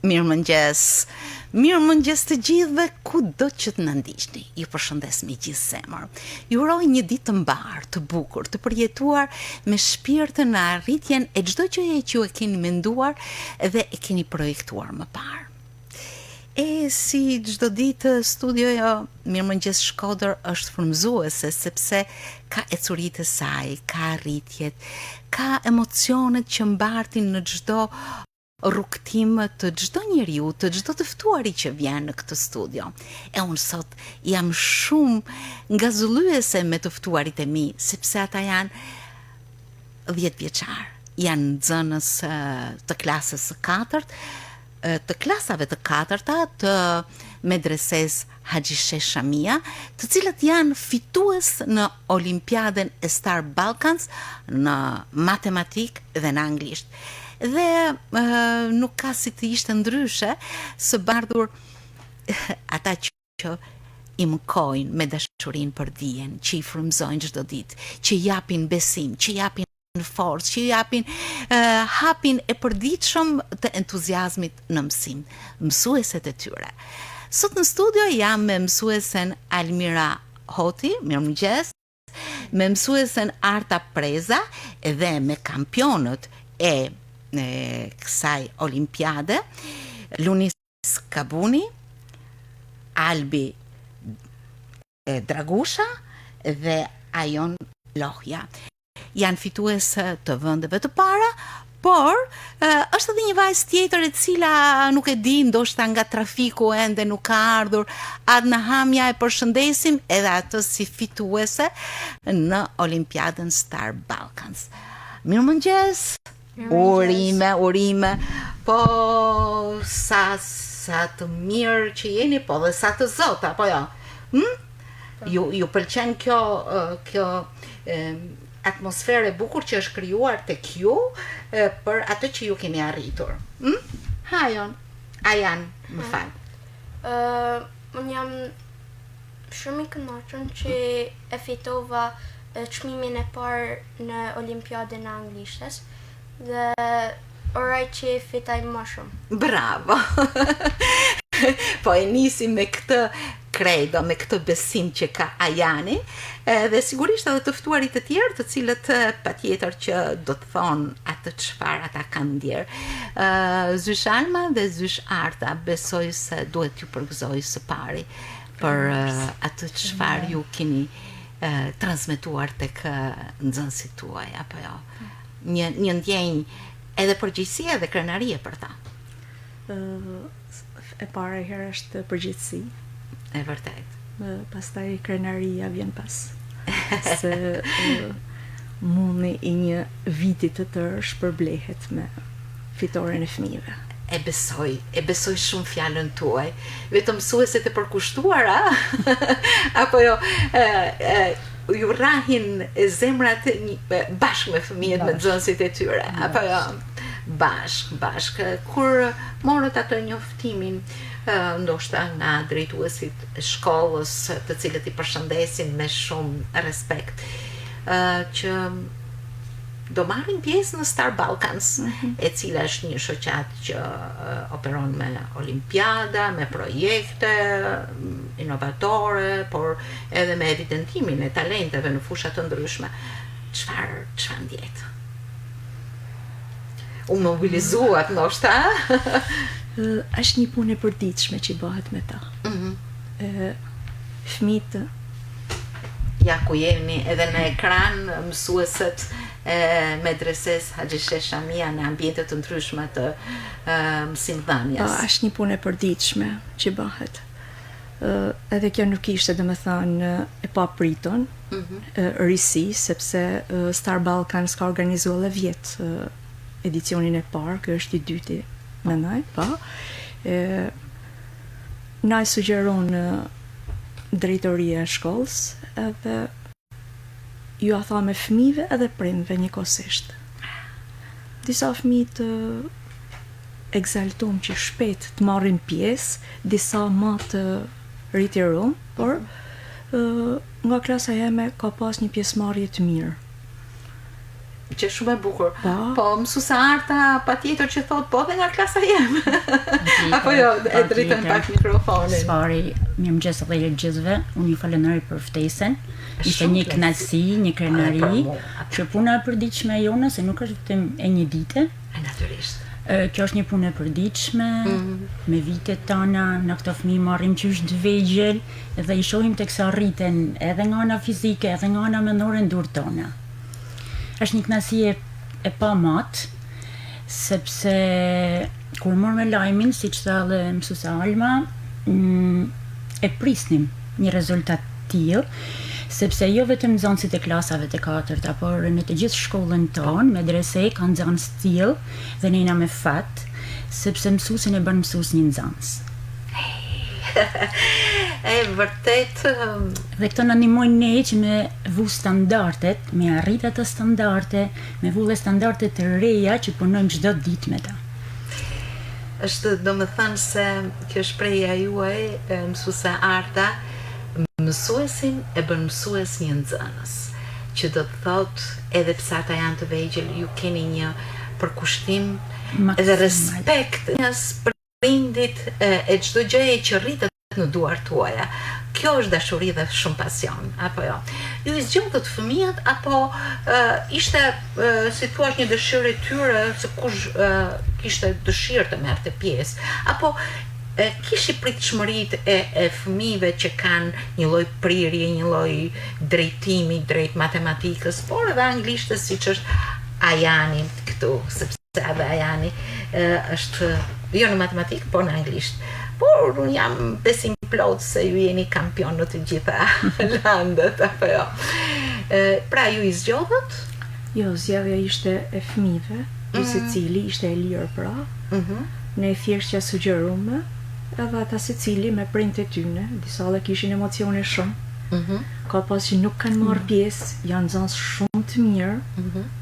Mirëmëngjes. Mirëmëngjes të gjithëve kudo që të na ndiqni. Ju përshëndes me gjithë zemër. Ju uroj një ditë të mbar, të bukur, të përjetuar me shpirtën në arritjen e çdo gjëje që ju e keni menduar dhe e keni projektuar më parë. E si çdo ditë studioja Mirëmëngjes Shkodër është frymëzuese sepse ka ecuritë e saj, ka arritjet, ka emocionet që mbartin në çdo rrugtim të çdo njeriu, të çdo të ftuari që vjen në këtë studio. E unë sot jam shumë ngazulluese me të ftuarit e mi, sepse ata janë 10 vjeçar, janë nxënës të klasës së 4, të klasave të 4-ta të medreses Haxhi Shamia, të cilët janë fitues në Olimpiadën e Star Balkans në matematik dhe në anglisht. Dhe nuk ka si të ishte ndryshe së bardhur ata që i mëkojnë me dashurinë për dijen, që i frymëzojnë çdo ditë, që japin besim, që japin forcë, që japin hapin e përditshëm të entuziazmit në mësim, mësueset e tyre. Sot në studio jam me mësuesen Almira Hoti, mirëmëngjes, me mësuesen Arta Preza dhe me kampionët e kësaj olimpiade, Lunis Kabuni, Albi Dragusha dhe Ajon Lohja. Janë fitues të vendeve të para, por është edhe një vajzë tjetër e cila nuk e di, ndoshta nga trafiku ende nuk ka ardhur. Adna Hamja, e përshëndesim edhe atë si fituese në Olimpiadën Star Balkans. Mirëmëngjes. Urime, po sa të mirë që jeni, po dhe sa të zota, po jo. Ju pëlqen kjo atmosferë e bukur që është krijuar tek ju për atë që ju keni arritur. Hajon, Ajan, më fal. Unë jam shumë i kënaqur që e fitova çmimin e parë në Olimpiadën e Anglishtes dhe oraj që fitaj më shumë. Bravo! Po e nisi me këtë credo, me këtë besim që ka Ajani, dhe sigurisht edhe të ftuarit të tjerë, të cilët patjetër që do të thonë atë çfarë ata kanë ndjerë. Zysh Alma dhe Zysh Arta, besoj se duhet ju përgëzoj së pari për atë çfarë ju keni transmetuar tek nxënësit tuaj, apo jo? Një ndjenjë edhe përgjegjësie dhe krenarie për ta. E para herë është përgjegjësi. E vërtet. Pastaj krenaria vjen pas. Se mundi i një viti të tërë shpërblehet me fitoren e fëmijëve. E besoj shumë fjalën tuaj. Vetëm mësueset e përkushtuara, apo jo, ju rrahin zemrat bashkë me fëmijët, me nxënësit e tyre, apo jo, bashkë. Kur morët atë njoftimin, ndoshta nga drejtuesit e shkollës, të cilët i përshëndesin me shumë respekt, që do marrin pjesë në Star Balkans, e cila është një shoqatë që operon me olimpiada, me projekte inovatore, por edhe me evidentimin e talenteve në fusha të ndryshme. Çfarë ndjet? U mobilizuat ndoshta? Është një punë e përditshme që bëhet me ta. Fëmijët ja ku jemi edhe në ekran, mësueset medreses Haxhi Shamia në ambiente të ndryshme të mësimdhënies. Është një punë e përditshme që bëhet. Edhe kjo nuk ishte domethënë e papritur, risi, sepse Star Balkans ka organizuar edhe vjet edicionin e parë, ky është i dyti, mendoj, po. Na i sugjeron drejtoria e shkollës edhe ju a tha me fëmijëve edhe prindve njëkohësisht. Disa fëmijë të egzaltuar që shpejt të marrin pjesë, disa më të ritiruar, por nga klasa jeme ka pas një pjesëmarrje të mirë. që shumë e bukur. Po. Mësuesa Arta patjetër që thot po dhe nga klasa jem. Apo jo, e dritën pak mikrofonin. Sfari, mirëmëngjes edhe ju gjithëve. Unë ju falenderoj për ftesën. Ishte një kënaqësi, një krenari, që puna e përditshme e jone, se nuk është vetëm e një dite. Natyrisht. Kjo është një punë e përditshme, me vitet tona, në këto fëmijë marrim qysh të vegjël dhe i shohim tek sa rriten edhe nga ana fizike, edhe nga ana mendore në durët tona. Është një kënaqësi e pamat, sepse kur morëm me lajmin, siç tha edhe mësuesa Alma, e prisnim një rezultat tillë, sepse jo vetëm nxënësit e klasave të 4-ta, por në të gjithë shkollën tonë, medrese kanë nxënës tillë dhe ne jena me fat, sepse mësuesin e bën mësues një nxënës. E vërtet Dhe këto na ndihmojnë ne që me vu standardet, me arrit ato standarde, me vu dhe standarde të reja që punojmë çdo ditë me ta. është domethënë se kjo shprehja juaj, mësuesa Arta, mësuesin e bën mësues një nxënës, që do të thot edhe pse ata janë të vegjël, ju keni një përkushtim edhe respekt njës prindit e çdo gjëje që rritet në duart tuaja. Kjo është dashuri dhe shumë pasion, apo jo? Ju i zgjodhët fëmijët, apo ishte, si thua, një dëshirë e tyre, se kush kishte dëshirë të merrte pjesë, apo kishi pritshmëritë e fëmijëve që kanë një lloj prirje, një lloj drejtimi drejt matematikës, por edhe anglishtës, siç është Ajani këtu, sepse edhe Ajani është jo në matematikë, por në anglisht. Por unë jam besim plot se ju jeni kampion në të gjitha landet, apo jo. Pra ju i zgjodhët? Jo, zgjedhja ishte e fëmijëve, secili ishte e lirë pra. Ne thjesht ja sugjerume, edhe ata secili me prindët e tyre, disa dhe kishin emocione shumë. Ka pas që nuk kanë marrë pjesë, janë nxënës shumë të mirë,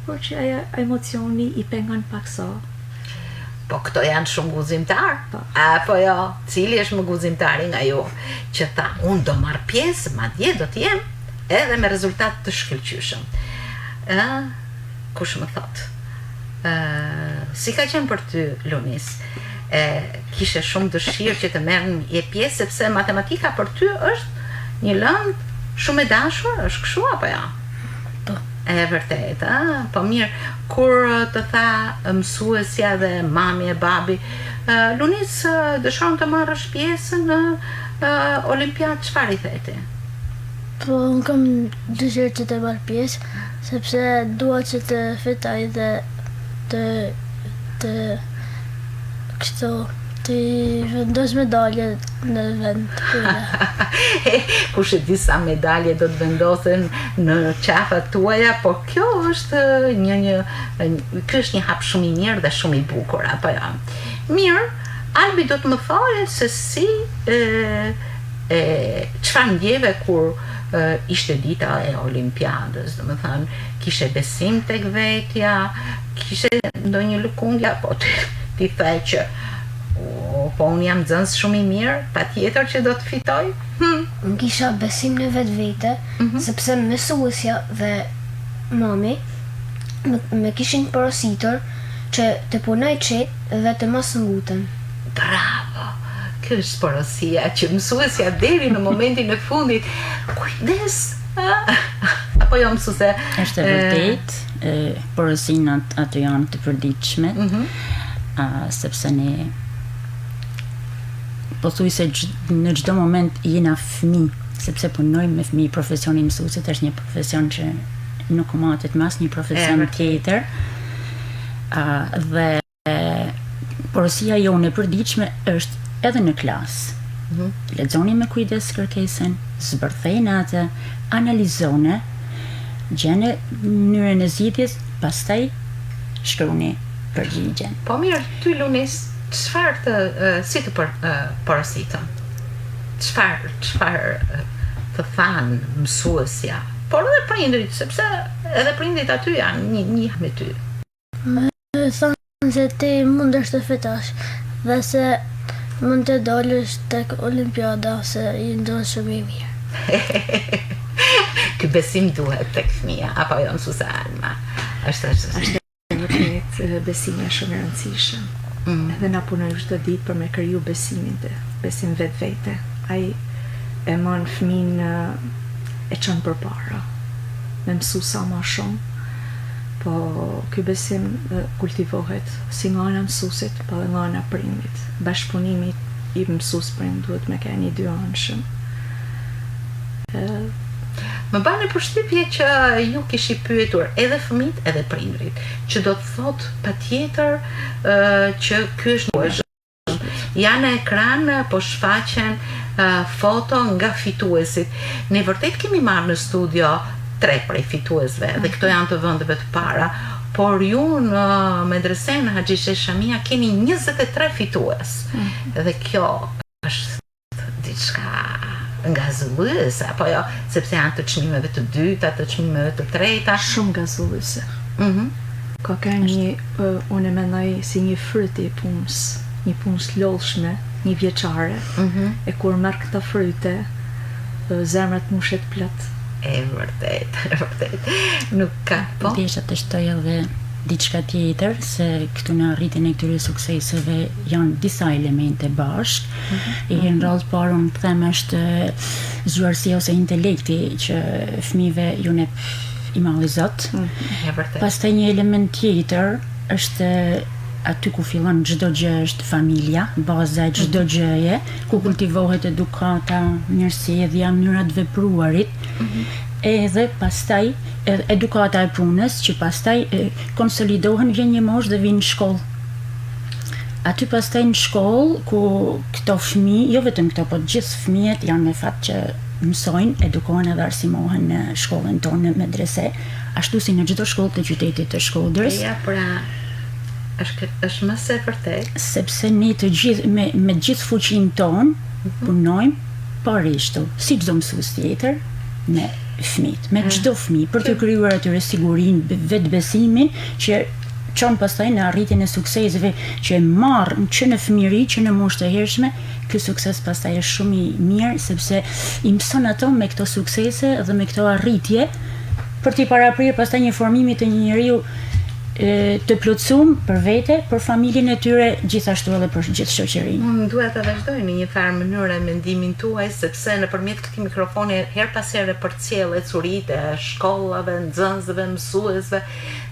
por që aja emocioni i pengon paksa. Po këto janë shumë guzimtar, Po. apo jo, cili është më guzimtari nga ju, që tha, unë do marr pjesë, madje do t'jem, edhe me rezultat të shkëlqyshëm. Kush më thot? Si ka qenë për ty, Lunis? Kishe shumë dëshirë që të merr një pjesë, sepse matematika për ty është një lëndë shumë e dashur, është kështu apo jo? Po. E vërtet, po mirë, kur të tha mësuesja dhe mami e babi, Lunis, dëshon të marrësh pjesë në olimpiadë, çfarë i theti? Po, unë kam dëshirë që të marrë pjesë, sepse dua që të fitoj dhe të kështu, të vendos medalje në vend të tyre. Kush e di sa medalje do të vendosen në qafat tuaja, po kjo është ky është një hap shumë i mirë dhe shumë i bukur, apo jo. Mirë, Albi do të më thojë se si çfarë ndjeve kur ishte dita e olimpiadës, domethënë kishe besim tek vetja, kishe ndonjë lëkundje, apo ti the që po unë jam nxënës shumë i mirë, patjetër që do të fitoj? Unë kisha besim në vetë, sepse mësuesja dhe mami me kishin porositur që të punoj qetë dhe të mos nguten. Bravo! Kjo është porosia që mësuesja deri në momentin e fundit, kujdes! Apo jo mësuese? Është e vërtet, porosinat aty janë të përditshme, sepse ne po thuj se në çdo moment jena fëmijë, sepse punojmë me fëmijë. Profesioni i mësuesit është një profesion që nuk matet me asnjë profesion tjetër. Dhe porosia jone e përditshme është edhe në klasë. Lexoni me kujdes kërkesën, zbërthejnë atë, analizone, gjeni mënyrën e zgjidhjes, pastaj shkruani përgjigjen. Po mirë, ty Lunis, si të porositën? Çfarë të thanë mësuesja? Por edhe prindrit, sepse edhe prindrit aty janë një me ty. Thonë se ti mundesh të fitosh dhe se mund të dolësh tek olimpiada, se i ndonë shumë i mirë. Ky besim duhet tek fëmia, apo jo mësuesa Alma? Është. Vërtet besimi është shumë i rëndësishëm. Edhe na punojmë çdo ditë për me kriju besim vetvete. Ai e mon fëmin e çon përpara. Me mësu sa më shumë. Po ky besim kultivohet si nga ana mësuesit, po edhe nga ana prindit. Bashkëpunimi i mësues-prind duhet me keni dy anshëm. Më bani përshtypje që ju kishi pyetur edhe fëmijët edhe prindrit, që do të thot patjetër që ky është janë në ekran, po shfaqen foto nga fituesit. Ne vërtet kemi marrë në studio 3 prej fituesve dhe këto janë të vendeve të para, por ju në medresen Haxhi Sheikh Shamia keni 23 fitues. Dhe kjo është diçka gazulluese, apo jo, sepse janë të çmimeve të dyta, të çmimeve të treta. Shumë gazulluese. Ka unë e mendoj si një fryt i punës, një punës lollshme, një vjeçare, e kur merr këto fryte, zemrat mushet plot. E vërtet, nuk ka po. Desha të shtoj edhe diçka tjetër, se këtu në arritjen e këtyre sukseseve janë disa elemente bashk. I në rrallë parë unë të them është zgjuarësia ose intelekti që fëmijëve ju ne i malli Zot. Pastaj një element tjetër është aty ku fillon çdo gjë është familja, baza e çdo gjëje, ku kultivohet edukata, mirësjellja, mënyra të vepruarit. Edhe pastaj edukata e punës që pastaj konsolidohen, vjen një moshë dhe vinë në shkollë. Aty pastaj në shkollë ku këto fëmijë, jo vetëm këto, po gjithë fëmijët janë me fat që mësojnë, edukohen edhe arsimohen në shkollën tonë në medrese, ashtu si në çdo shkollë të qytetit të Shkodrës. Ja, pra është më se vërtet. Sepse ne të gjithë me gjithë fuqinë tonë punojmë parishtu, si çdo mësues tjetër me fëmijët, me çdo fëmijë për të krijuar atyre sigurinë, vetbesimin që çon pastaj në arritjen e sukseseve që e marr që në fëmijëri, që në moshë të hershme. Ky sukses pastaj është shumë i mirë sepse i mëson ato me këto suksese dhe me këto arritje për t'i paraprirë pastaj një formimi të një njeriu të plotësuar për vete, për familjen e tyre, gjithashtu edhe për gjithë shoqërinë. Unë duhet të vazhdoj në një farë mënyrë mendimin tuaj, sepse nëpërmjet këtij mikrofoni her pas here përcjellet curitë e shkollave, nxënësve, mësuesve,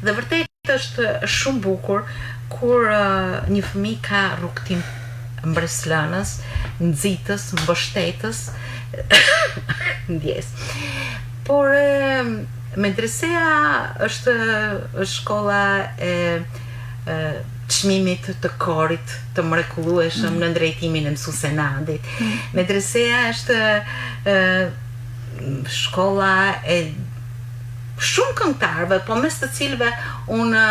dhe vërtet është shumë bukur kur një fëmijë ka rrugtim mbreslënës, nxitës, mbështetës, ndjes. Por medresea është shkolla e çmimit të korit të mrekullueshëm në drejtimin e mësues Nadit. Medresea është shkolla e shumë këngëtarëve, po mes të cilëve unë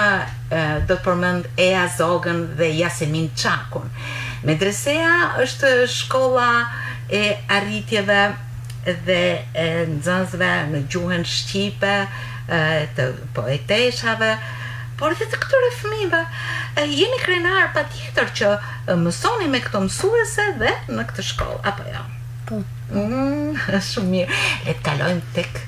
do të përmend Ea Zogën dhe Yasemin Çakun. Medresea është shkolla e arritjeve dhe nxënësve në gjuhën shqipe, të poeteshave, por edhe të këtyre fëmijëve. Jeni krenar patjetër që mësoni me këto mësuese dhe në këtë shkollë, apo jo? Po. Shumë mirë. Le të kalojmë tek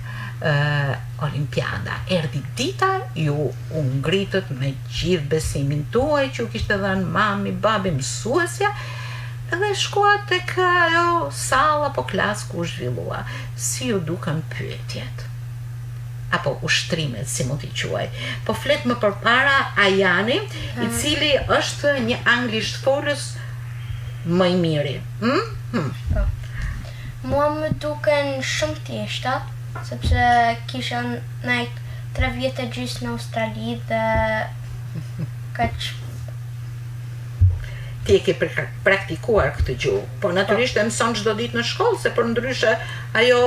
Olimpiada. Erdhi dita, ju u ngritët me gjithë besimin tuaj që ju kishte dhënë mami, babi, mësuesja, edhe shkuat tek ajo salla apo klasë ku u zhvillua. Si ju duken pyetjet? Apo ushtrimet, si mund t'i quaj. Po flet më përpara Ajani, i cili është një anglisht folës më i miri. Mua më duken shumë thjeshta, sepse kisha nejt 3 vjetë gjysë në Australi dhe kaq. Ti e ke praktikuar këtë gjuhë, po natyrisht e mëson çdo ditë në shkollë, se për ndryshe ajo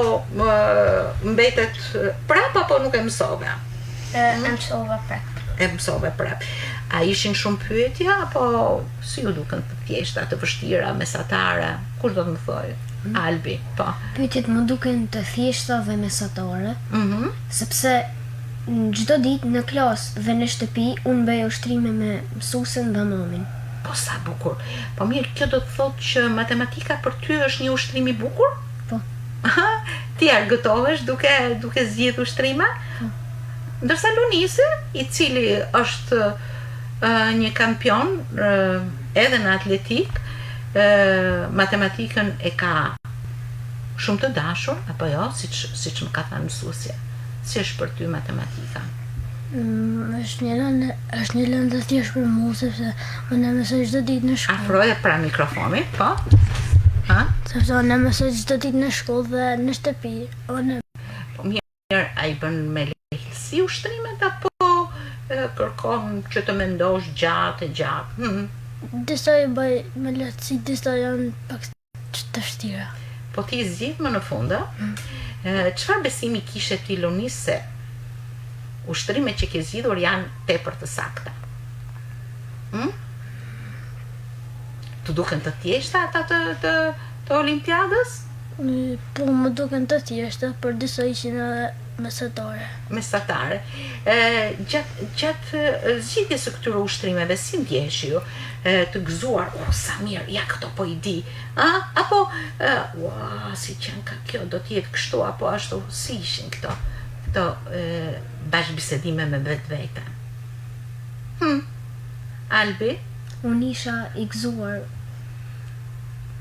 mbetet prap apo nuk e mësove? E mësova prap. E mësove prap. A ishin shumë pyetja apo si ju duken të thjeshta, të vështira, mesatare? Kush do të më thojë? Albi, po. Pyetjet më duken të thjeshta dhe mesatare, sepse çdo ditë në klasë dhe në shtëpi unë bëj ushtrime me mësuesin dhe mamin. Po sa bukur. Po mirë, kjo do të thotë që matematika për ty është një ushtrim i bukur? Po. Ti argëtohesh duke zgjedhur ushtrime? Po. Ndërsa Lunisi, i cili është një kampion edhe në atletik, matematikën e ka shumë të dashur, apo jo, siç më ka thënë mësuesja. Si është për ty matematika? Është një lëndë të thjeshtë për mua sepse unë mësoj çdo ditë në shkollë. Afroje pra mikrofonit, po? Ha? Sepse unë mësoj çdo ditë në shkollë dhe në shtëpi. Po mirë, ai bën me lehtësi ushtrimet apo kërkon që të mendosh gjatë? Disa i bëj me lehtësi, disa janë pak të vështira. Po ti zgjidh më në fund, çfarë besimi kishe ti Lunis se ushtrimet që ke zgjidhur janë tepër të sakta? Të duken të thjeshta ata të olimpiadës? Po më duken të thjeshta, për disa ishin edhe mesatare. Gjatë zgjidhjes së këtyre ushtrimeve, si ndjesh ju? Të gëzuar, sa mirë, ja këto po i di, apo si qenë ka kjo, do t'jetë kështu, apo ashtu, si ishin këto bashkëbisedime me vetvete? Albi? Unë isha i gëzuar.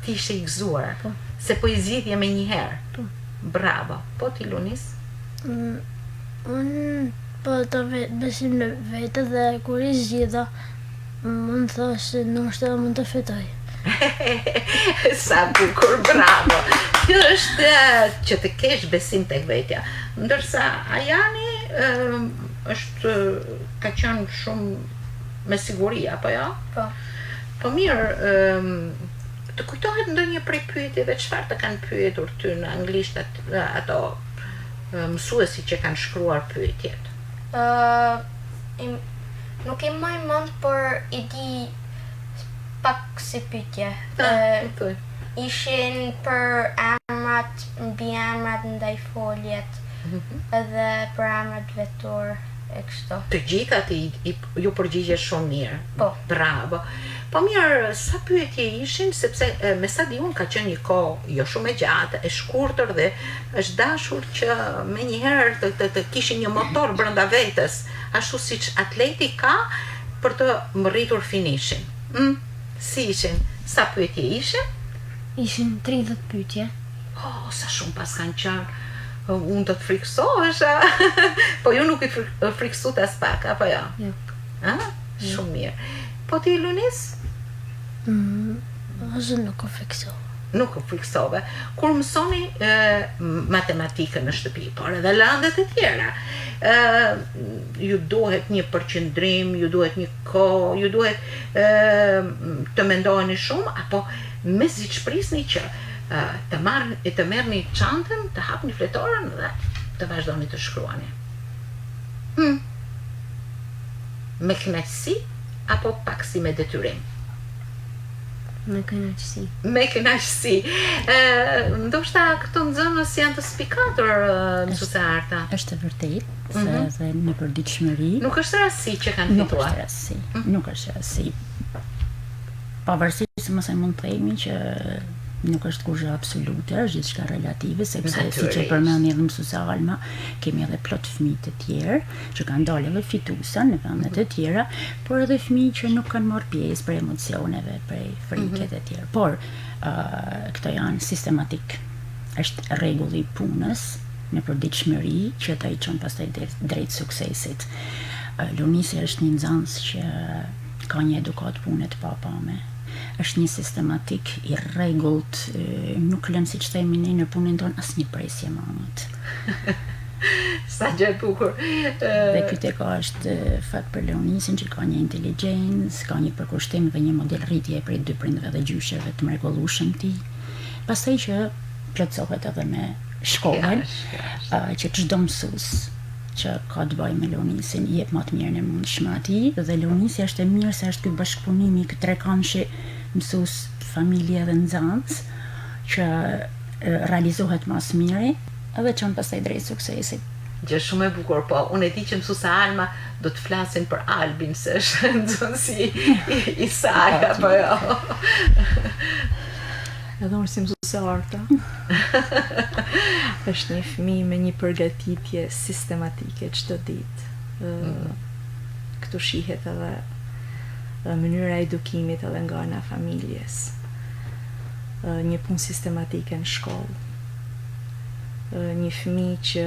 Ti ishe i gëzuar? Po. Se po i zgjidhje me njëherë? Po. Bravo. Po ti Lunis? Unë po të besim në vete dhe kur i zgjidha, më në thash se nështë edhe mund të fitoj. Sa bukur, bravo! Kjo është që të kesh besim tek vetja. Ndërsa Ajani ka qenë shumë me siguri, apo jo? Po. Po mirë, të kujtohet ndonjë prej pyetjeve, çfarë të kanë pyetur ty në anglisht ato mësuesi që kanë shkruar pyetjet? Nuk e maj mend, por i di pak si pyetje. Ishin për emrat, mbi emrat ndaj foljet, edhe për emrat vetor e kështu. Të gjitha ju përgjigje shumë mirë. Po. Bravo. Po mirë, sa pyetje ishin, sepse me sa di unë ka qenë një kohë jo shumë e gjatë, e shkurtër dhe është dashur që me njëherë të kishin një motor brenda vetes, ashtu siç atleti ka për të mërritur finishin. Si ishin? Sa pyetje ishin? Ishin 30 pyetje. Sa shumë pas kanë qenë. Unë të friksohesh, po ju nuk i friksut as pak, apo jo? Jo. Shumë mirë. Po ti Lunis? Ose nuk o friksova. Nuk o friksove. Kur mësoni matematikën në shtëpi, por edhe lëndet e tjera, ju duhet një përqendrim, ju duhet një kohë, ju duhet të mendoheni shumë, apo mezi shprisni që të merrni çantën, të hapni fletorën dhe të vazhdoni të shkruani. Me kënaqësi apo pak si me detyrim? Me kënaqësi. Me kënaqësi. Ndoshta këto nxënës janë të spikatur, mësuese Arta. Është e vërtetë, se edhe në përditshmëri nuk është rasti që kanë fituar. Nuk është rasti. Pavarësisht se mos e mund të themi që nuk është kurrë absolute, është gjithçka relative, sepse siç e përmendi edhe mësuesa Alma, kemi edhe plot fëmijë të tjerë që kanë dalë edhe fituesa në vende të tjera, por edhe fëmijë që nuk kanë marrë pjesë për emocioneve, për friket e tjera. Por këto janë sistematik. Është rregulli i punës në përditshmëri që ata i çon pastaj drejt suksesit. Lunisi është një nxënës që ka një edukat pune të papame. Është një sistematik i rregullt, nuk lën siç themi ne në punën tonë asnjë presje mamët. Sa gjë e bukur. Dhe ky tek është fat për Leonisin që ka një inteligjencë, ka një përkushtim dhe një model rritje prej dy prindve dhe gjysheve të mrekullueshëm ti. Pastaj që plotësohet edhe me shkollën, që çdo mësues që ka të bëjë me Leonisin i jep më të mirën e mundshme atij, dhe Leonisi është e mirë se është ky bashkëpunimi i trekanshi mësues, familje dhe nxënës që realizohet më së miri edhe çon pastaj drejt suksesit. Gjë shumë e bukur, po unë e di që mësuesa Alma do të flasin për Albin, se është nxënësi i saj, apo jo? Edhe unë si mësuese Arta. Është një fëmijë me një përgatitje sistematike çdo ditë. Këtu shihet edhe mënyra e edukimit edhe nga ana familjes. Një punë sistematike në shkollë. Një fëmijë që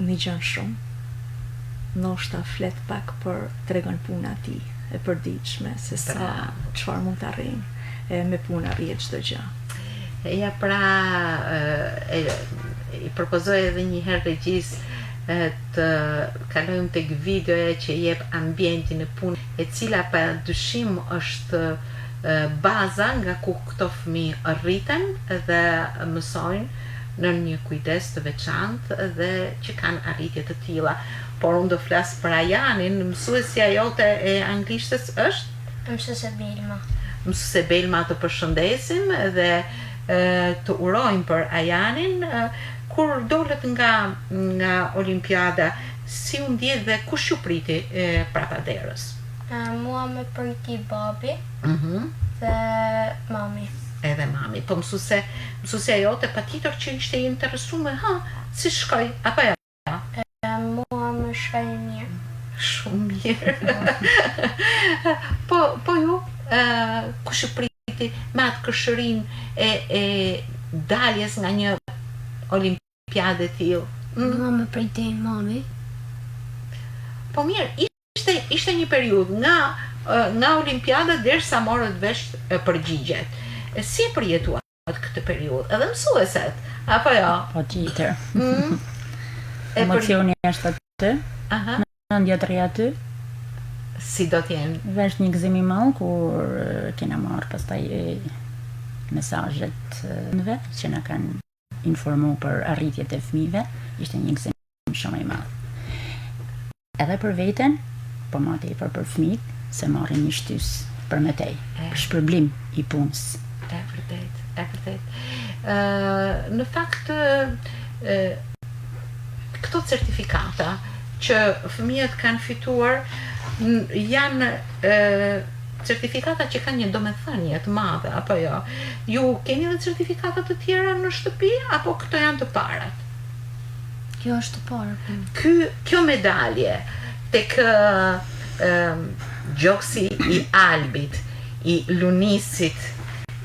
ndëgjon shumë, ndoshta flet pak për tregon puna e tij e përditshme se sa çfarë mund të arrijnë, e me punë arrihet çdo gjë. Ja pra, i propozoj edhe një herë regjis të kalojmë tek videoja që jep ambientin e punë, e cila pa dyshim është baza nga ku këto fëmijë rriten dhe mësojnë në një kujdes të veçantë dhe që kanë arritje të tilla. Por unë do flas për Ajanin, mësuesja jote e anglishtes është? Mësuese Belma. Mësuese Belma, të përshëndesim dhe të urojmë për Ajanin. Kur dolët nga Olimpiada, si u ndje dhe kush ju priti prapaderës? Mua më priti babi dhe mami. Edhe mami, po mësuesja jote patjetër që ishte i interesuar, si shkoj, apo ja? Mua më shkoj mirë. Shumë mirë. Po ju, kush ju priti me atë këshërinë e daljes nga një olimpiade tillë? Mua më priti mami. Po mirë, ishte një periudhë nga olimpiada derisa morët vesh përgjigjet. Si e përjetuat këtë periudhë? Edhe mësueset, apo jo? Po tjetër. Emocioni është aty, mendja të aty. Si do t'jenë? Vesh një gëzim i madh kur kena marrë pastaj mesazhet që na kanë informuar për arritjet e fëmijëve, ishte një gëzim shumë i madh. Edhe për veten, po më tepër për fëmijët, se marrin një shtys për mëtej, për shpërblim i punës. E vërtet. Në fakt, këto certifikata që fëmijët kanë fituar janë certifikata që kanë një domethënie të madhe, apo jo? Ju keni edhe certifikata të tjera në shtëpi, apo këto janë të parat? Kjo është të parë. Kjo medalje tek gjoksi i Albit, i Lunisit,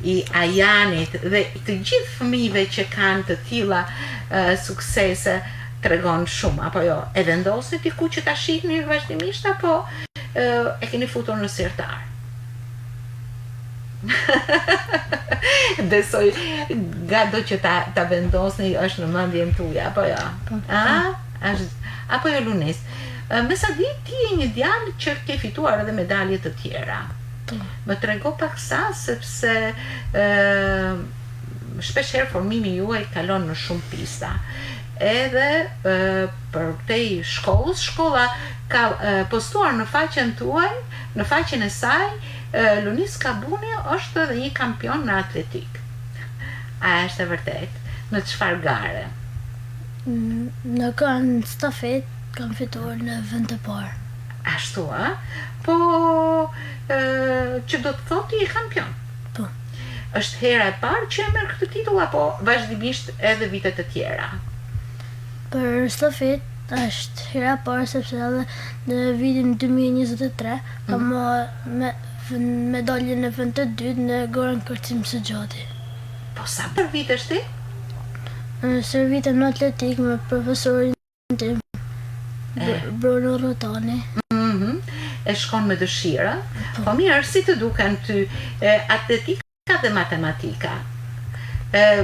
i Ajanit dhe të gjithë fëmijëve që kanë të tilla suksese tregon shumë, apo jo? E vendosni diku që ta shihni vazhdimisht, apo e keni futur në sirtar? Besoj gado që ta vendosni është në mendjen tuaj, apo jo? Apo jo, Lunis? Me sa di, ti je një djalë që ke fituar edhe medalje të tjera. Më trego pak sa, sepse shpeshherë formimi juaj kalon në shumë pista. Edhe për te shkolla ka postuar në faqen tuaj, në faqen e saj, Lunis Kabuni është edhe një kampion në atletik. A është e vërtet? Në çfarë gare? Në kanë stafet, kam fituar në vend të parë. Ashtu, po që do të thotë i kampion? Po. Është hera e parë që e merr këtë titull, apo vazhdimisht edhe vitet e tjera? Për stafet është hera e parë, sepse edhe në vitin 2023 kam medaljen e vend të dytë në gorën kërcim së gjati. Po sa për vit është ti? Servitem në atletik me profesorin tim, Bruno Rotani. E shkon me dëshira. Po mirë, si të duken ty atletika dhe matematika?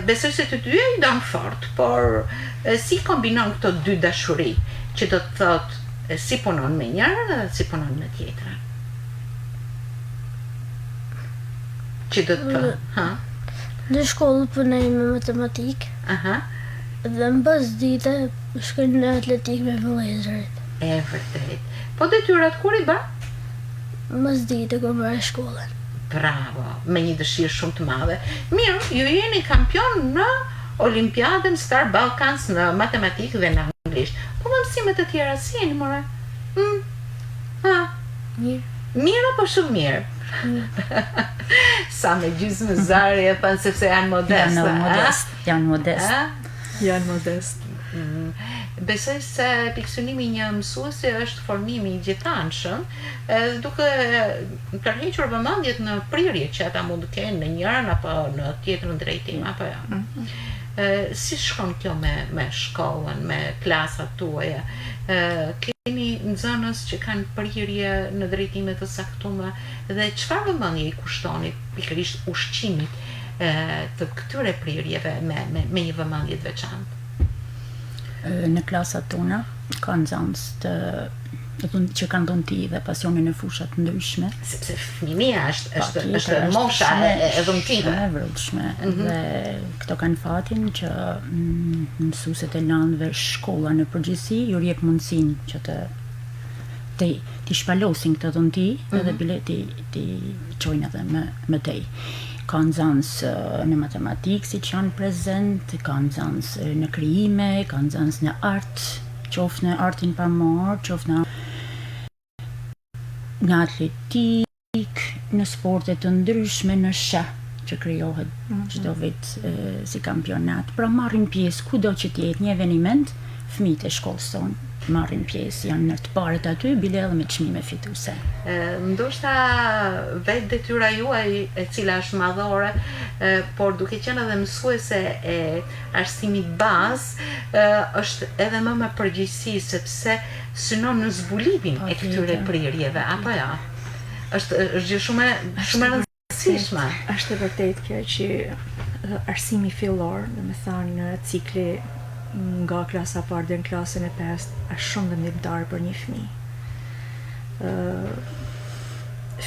Besoj se të dy i dëmë fort, por si kombinon këto dy dashuri, që do të thotë si punon me njërën dhe si punon me tjetrën? Që do të thotë, Në shkollë punoj me matematik, dhe në bas dite shkoj në atletik me vëllezërit. E vërtet. Po detyrat kur i ba? Mas dite kur bëra shkollën. Bravo, me një dëshirë shumë të madhe. Mirë, ju jeni kampion në Olimpiadën Star Balkans në matematikë dhe në anglisht. Po më mësimet e tjera si jeni, more? Mirë. Mirë apo shumë mirë? Sa me gjysmë zari e thënë sepse janë modest. Janë modest. besoj se pikësynimi i një mësuesi është formimi i gjithanshëm, duke tërhequr vëmendjet në prirje që ata mund të kenë në njërin apo në tjetrën drejtim apo jo. Si shkon kjo me shkollën, me klasat tuaja? Keni nxënës që kanë prirje në drejtime të saktuara dhe çfarë vëmendje i kushtoni pikërisht ushqimit të këtyre prirjeve me një vëmendje të veçantë? Në klasat tona ka nxënës që kanë dhunti dhe pasionin në fusha të ndryshme. Sepse fëmia është mosha e dhuntive. E vërtetshme. Dhe këto kanë fatin që mësuesit e nënëve, shkolla në përgjithësi ju jep mundësinë që të shpalosin këtë dhunti edhe bileti të çojnë edhe më tej. Ka nxënës në matematikë si që janë prezent, ka nxënës në krijime, ka nxënës në art, qoftë në artin pamor, qoftë në atletik, në sporte të ndryshme, në shah që krijohet çdo vit si kampionat. Pra marrin pjesë kudo që të jetë një eveniment, fëmijët e shkollës tonë marrin pjesë, janë në të parët aty, bile edhe me çmime fituese. Ndoshta vetë detyra juaj e cila është madhore, por duke qenë edhe mësuese e arsimit bazë, është edhe më me përgjegjësi sepse synon në zbulimin e këtyre prirjeve, apo jo? Është gjë shumë e rëndësishme. Është e vërtetë kjo që arsimi fillor, domethënë në cikli nga klasa parë deri në klasën e 5 është shumë vendimtar për një fëmijë.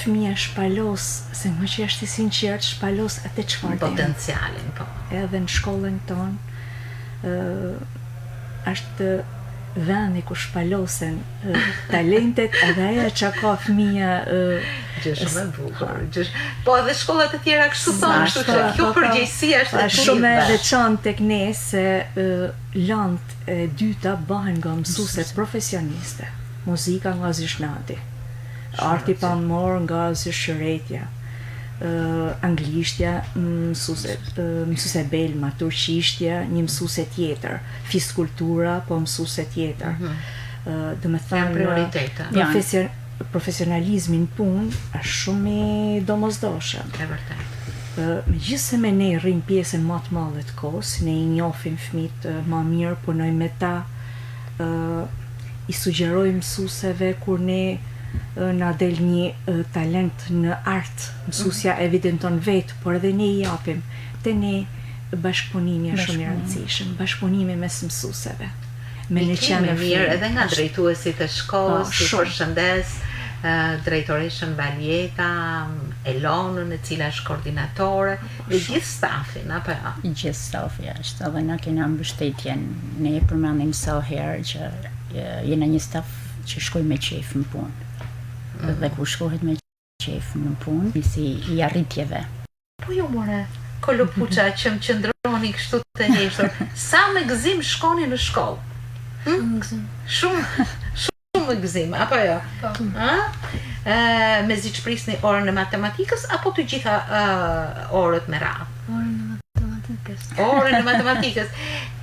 Fëmija shpalos, se më që është i sinqert, shpalos atë çfarë potencialin, po. Edhe në shkollën tonë është vendi ku shpalosen talentet edhe ajo që ka fëmija gjë shumë e bukur. Po edhe shkollat e tjera kështu thonë, kështu që kjo përgjegjësi është shumë e veçantë tek ne se lëndë e dyta bëhen nga mësueset profesioniste. Muzika nga zyshnati, arti pamor nga zyshëretja, anglishtja mësuese belma, turqishtja një mësuese tjetër, fiskultura po mësuese tjetër. Domethënë profesionalizmi në punë është shumë i domosdoshëm. E vërtetë. Megjithëse me ne rrim pjesën më të madhe të kohës, ne i njohim fëmijët më mirë, punojmë me ta, i sugjerojmë mësueseve kur ne na del një talent në art, mësuesja evidenton vetë, por edhe ne i japim. Te ne bashkëpunimi është shumë i rëndësishëm, bashkëpunimi mes mësueseve. Me në qenë mirë edhe nga drejtuesit e shkollës, si përshëndes drejtoreshën Valjeta, Elonën e cila është koordinatore, dhe gjithë stafin, apo jo? Gjithë stafi është, edhe na kena mbështetjen, ne përmendim sa herë që jena një staf që shkoj me qef në punë. Dhe ku shkohet me qef në punë, si i arritjeve. Po ju more, kolopuqa që më qëndroni kështu të heshtur, sa me gëzim shkoni në shkollë? Shumë me gëzim, apo jo? Me zi që prisni orën e matematikës, apo të gjitha orët me radhë? Orën e matematikës.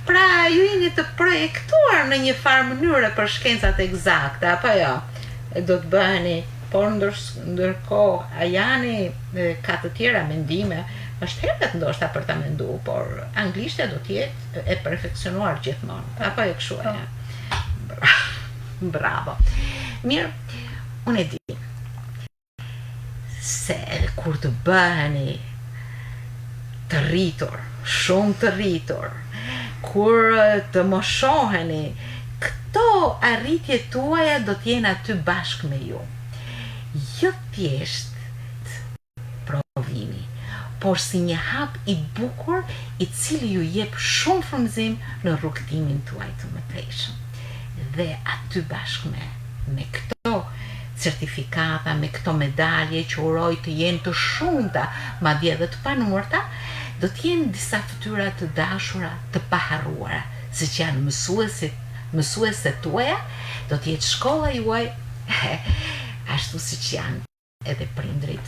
Pra, ju jeni të projektuar në një farë mënyre për shkencat eksakte, apo jo? Do të bëheni, por ndërkohë, a janë ka të tjera mendime, është herët ndoshta për ta menduar, por anglishtja do të jetë e perfeksionuar gjithmonë. Apo e kështu e. Bravo. Mirë, unë e di se kur të bëheni të rritur, shumë të rritur, kur të moshoheni, këto arritje tuaja do të jenë aty bashkë me ju. Jo thjesht provimi, por si një hap i bukur i cili ju jep shumë frymëzim në rrugtimin tuaj të mëtejshëm. Dhe aty bashkë me këto certifikata, me këto medalje që uroj të jenë të shumta, madje edhe të panumërta, do të jenë disa fytyra të dashura, të paharruara, siç janë mësueset tuaja, do të jetë shkolla juaj, ashtu siç janë edhe prindrit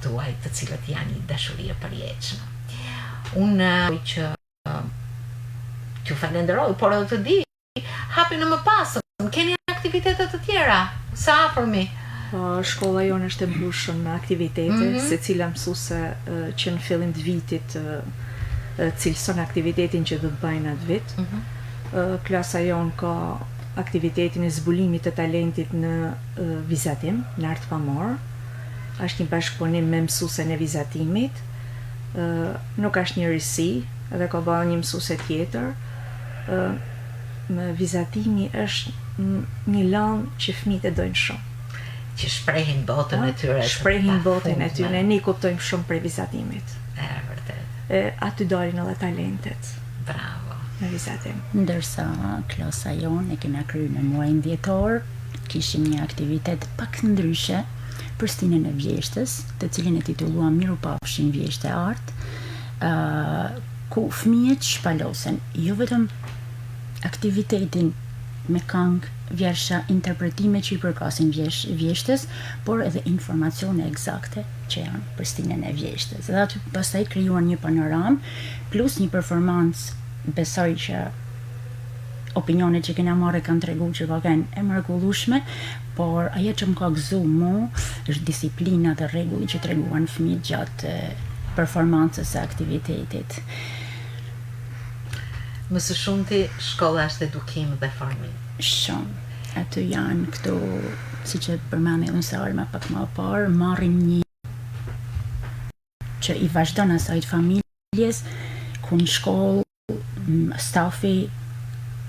tuaj, të cilët janë një dashuri e përjetshme. Unë që t'ju falenderoj, por edhe të di hapin më pasëm, keni aktivitetet të tjera, sa afërmi? Shkolla jonë është e mbushur me aktivitete, se cila mësuese që në fillim të vitit cilëson aktivitetin që do të bëjnë atë vit. Klasa jonë ka aktivitetin e zbulimit të talentit në vizatim, në art pamor. Është një bashkëpunim me mësuesen e vizatimit. Nuk është një risi, edhe ka bërë një mësuese tjetër. Vizatimi është një lanë që fëmijët e dojnë shumë. Që shprehin botën e tyre. Shprehin botën e tyre, ne kuptojmë shumë prej vizatimit. Vërtet. Aty dalin edhe talentet. Bravo. Në vizatim. Ndërsa klasa jonë e kena kryer në muajin dhjetor, kishim një aktivitet pak ndryshe për stinën e vjeshtës, të cilin e titulluam Mirupafshim Vjeshtë e Art, ku fëmijët shpalosen jo vetëm aktivitetin me këngë, vjersha, interpretime që i përkasin vjeshtës, por edhe informacione eksakte që janë për stinën e vjeshtës. Dhe aty pastaj krijuan një panoram plus një performancë, besoj që opinionet që kena marrë kanë tregu që ka qenë e mrekullueshme, por ajo që më ka gëzuar mua është disiplina dhe rregulli që treguan fëmijët gjatë performancës së aktivitetit. Më së shumti shkolla është edukim dhe formim. Shumë. Aty janë këto, siç e përmendi edhe Sarma pak më parë, marrim një që i vazhdon asaj familjes, ku në shkollë stafi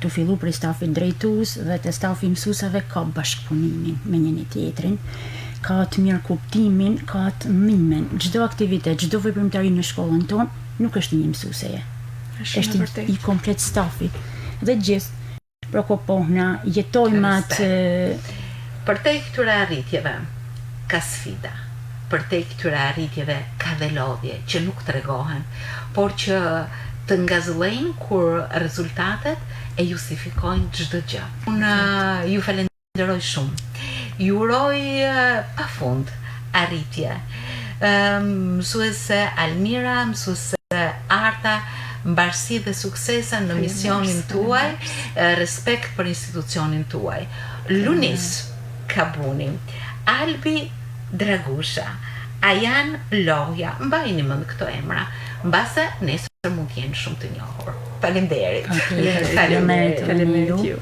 të fillu prej stafit drejtues dhe të stafi mësuesave ka bashkëpunimin me njëri tjetrin, ka të mirë kuptimin, ka të ndihmën. Çdo aktivitet, çdo veprimtari në shkollën tonë nuk është një mësueseje. Është i komplet stafi. Dhe gjithë prokopohna, jetojmë atë. Për te këtyre arritjeve ka sfida. Për te këtyre arritjeve ka dhe lodhje që nuk tregohen, por që të ngazëllejnë kur rezultatet e justifikojnë çdo gjë. Unë ju falenderoj shumë. Ju uroj pafund arritje. Mësuese Almira, mësuese Arta, mbarësi dhe suksesa në misionin tuaj, respekt për institucionin tuaj. Lunis Kabuni, Albi Dragusha, Ajan Lohja, mbajini mend këto emra, mbase nesër mund të jenë shumë të njohur. Faleminderit. Faleminderit ju.